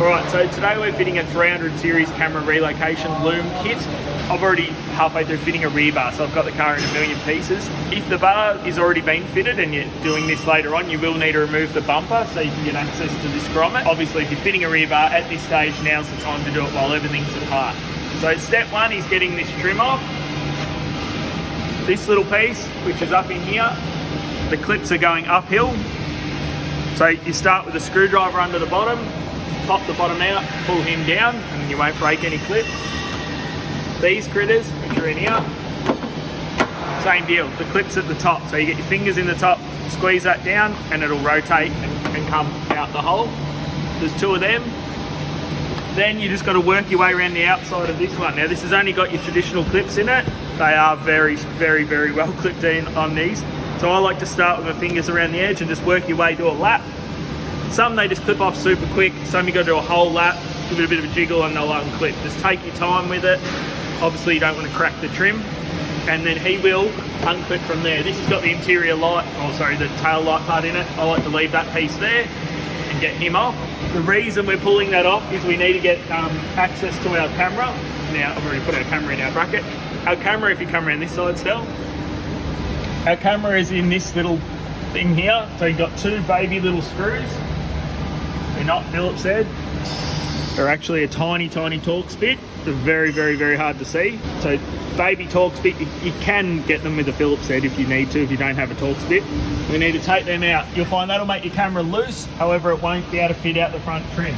Alright, so today we're fitting a 300 series camera relocation Loom kit. I've already halfway through fitting a rear bar, so I've got the car in a million pieces. If the bar is already been fitted and you're doing this later on, you will need to remove the bumper so you can get access to this grommet. Obviously, if you're fitting a rear bar at this stage, now's the time to do it while everything's apart. So step one is getting this trim off. This little piece, which is up in here, the clips are going uphill. So you start with a screwdriver under the bottom, pop the bottom out, pull him down, and you won't break any clips. These critters, which are in here, same deal, the clip's at the top. So you get your fingers in the top, squeeze that down, and it'll rotate and come out the hole. There's two of them. Then you just got to work your way around the outside of this one. Now this has only got your traditional clips in it. They are very, very, very well clipped in on these. So I like to start with my fingers around the edge and just work your way, do a lap. Some they just clip off super quick, some you got to do a whole lap, give it a bit of a jiggle and they'll unclip. Just take your time with it. Obviously you don't want to crack the trim, and then he will unclip from there. This has got the interior light, the tail light part in it. I like to leave that piece there and get him off. The reason we're pulling that off is we need to get access to our camera. Now I've already put our camera in our bracket. Our camera, if you come around this side still, our camera is in this little thing here. So you've got two baby little screws. They're not Phillips head. They're actually a tiny, tiny Torx bit. They're very, very, very hard to see. So baby Torx bit, you can get them with a Phillips head if you need to, if you don't have a Torx bit. We need to take them out. You'll find that'll make your camera loose. However, it won't be able to fit out the front trim.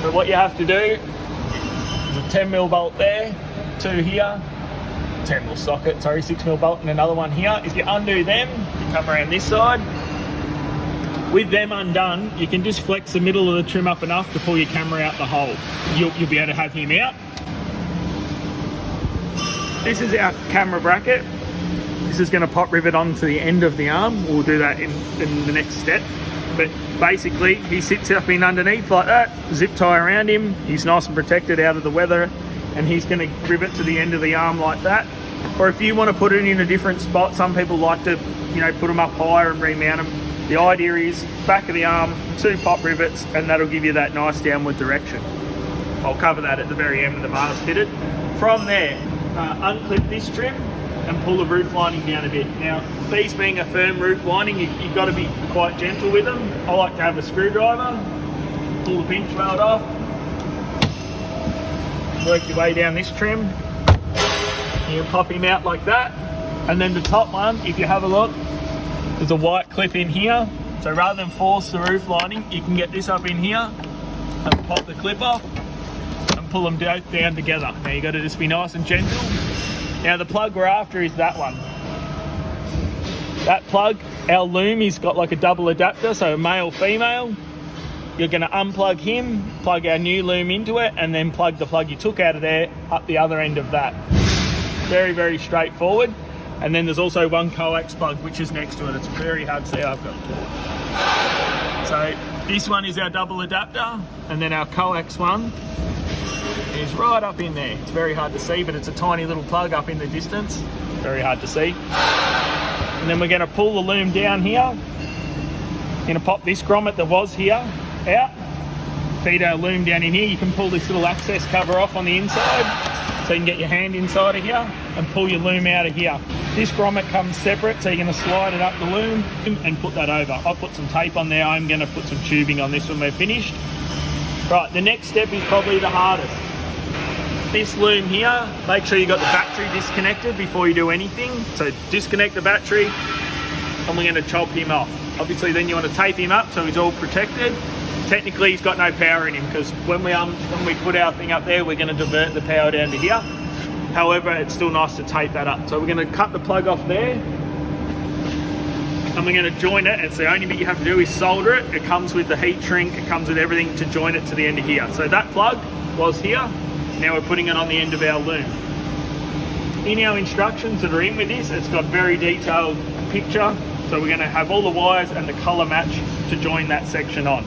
So what you have to do is a 10mm bolt there, two here, 10mm socket, 6mm bolt, and another one here. If you undo them, you come around this side. With them undone, you can just flex the middle of the trim up enough to pull your camera out the hole. You'll be able to have him out. This is our camera bracket. This is going to pop rivet onto the end of the arm. We'll do that in the next step. But basically, he sits up in underneath like that, zip tie around him. He's nice and protected out of the weather, and he's going to rivet to the end of the arm like that. Or if you want to put it in a different spot, some people like to, put them up higher and remount them. The idea is back of the arm, two pop rivets, and that'll give you that nice downward direction. I'll cover that at the very end when the bar's fitted. From there, unclip this trim and pull the roof lining down a bit. Now, these being a firm roof lining, you've got to be quite gentle with them. I like to have a screwdriver, pull the pinch weld off, work your way down this trim. You pop him out like that. And then the top one, if you have a look, there's a white clip in here. So rather than force the roof lining, you can get this up in here and pop the clip off and pull them both down together. Now you got to just be nice and gentle. Now the plug we're after is that one. That plug, our Loom, he's got like a double adapter, so male, female. You're going to unplug him, plug our new Loom into it, and then plug the plug you took out of there up the other end of that. Very, very straightforward. And then there's also one coax plug which is next to it. It's very hard to see. I've got it. So this one is our double adapter, and then our coax one is right up in there. It's very hard to see, but it's a tiny little plug up in the distance. Very hard to see. And then we're going to pull the Loom down here. Going to pop this grommet that was here out. Feed our Loom down in here. You can pull this little access cover off on the inside, so you can get your hand inside of here and pull your Loom out of here. This grommet comes separate, so you're going to slide it up the Loom and put that over. I'll put some tape on there. I'm going to put some tubing on this when we're finished. Right, the next step is probably the hardest. This Loom here, make sure you got the battery disconnected before you do anything. So disconnect the battery, and we're going to chop him off. Obviously then you want to tape him up so he's all protected. Technically he's got no power in him, because when we put our thing up there, we're going to divert the power down to here. However, it's still nice to tape that up. So we're going to cut the plug off there, and we're going to join it. It's the only bit you have to do is solder it. It comes with the heat shrink, it comes with everything to join it to the end of here. So that plug was here, now we're putting it on the end of our Loom. In our instructions that are in with this, it's got very detailed picture. So we're going to have all the wires and the colour match to join that section on.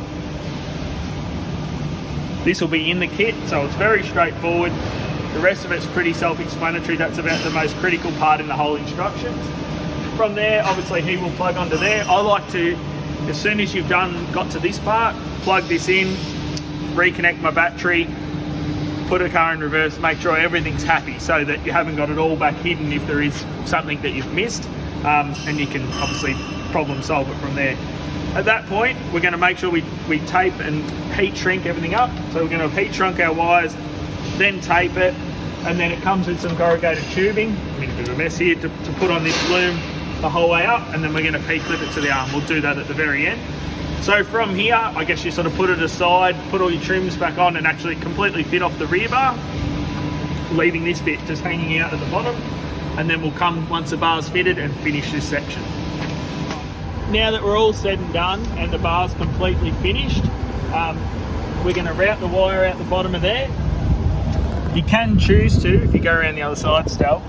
This will be in the kit, so it's very straightforward. The rest of it's pretty self-explanatory. That's about the most critical part in the whole instructions. From there, obviously he will plug onto there. I like to, as soon as you've got to this part, plug this in, reconnect my battery, put a car in reverse, make sure everything's happy so that you haven't got it all back hidden if there is something that you've missed, and you can obviously problem solve it from there. At that point, we're going to make sure we tape and heat shrink everything up. So we're going to heat shrink our wires, then tape it, and then it comes with some corrugated tubing. I mean, a bit of a mess here to put on this loom the whole way up, and then we're going to P-clip it to the arm. We'll do that at the very end. So from here, I guess you sort of put it aside, put all your trims back on, and actually completely fit off the rear bar, leaving this bit just hanging out at the bottom. And then we'll come, once the bar's fitted, and finish this section. Now that we're all said and done and the bar's completely finished, we're going to route the wire out the bottom of there. You can choose to, if you go around the other side still.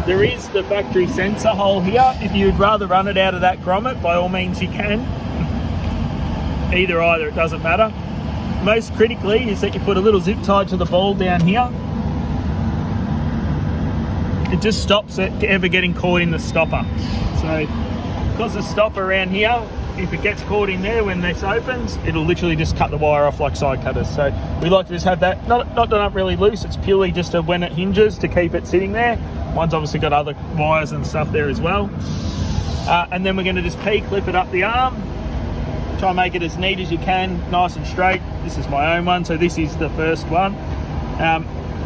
There is the factory sensor hole here. If you'd rather run it out of that grommet, by all means you can. Either, it doesn't matter. Most critically is that you put a little zip tie to the ball down here. It just stops it ever getting caught in the stopper. So, because the stopper around here, if it gets caught in there when this opens, it'll literally just cut the wire off like side cutters. So we like to just have that, not done up really loose, it's purely just when it hinges to keep it sitting there. One's obviously got other wires and stuff there as well. And then we're going to just P-clip it up the arm. Try and make it as neat as you can, nice and straight. This is my own one, so this is the first one.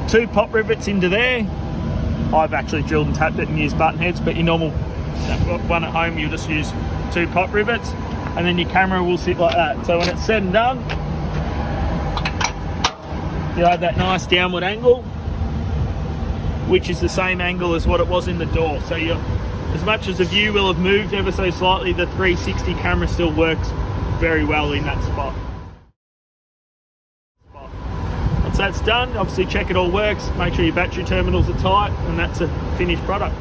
2 pop rivets into there. I've actually drilled and tapped it and used button heads, but your normal one at home, you'll just use 2 pop rivets, and then your camera will sit like that. So when it's said and done, you'll have that nice downward angle, which is the same angle as what it was in the door. So as much as the view will have moved ever so slightly, the 360 camera still works very well in that spot. Once that's done, obviously check it all works, make sure your battery terminals are tight, and that's a finished product.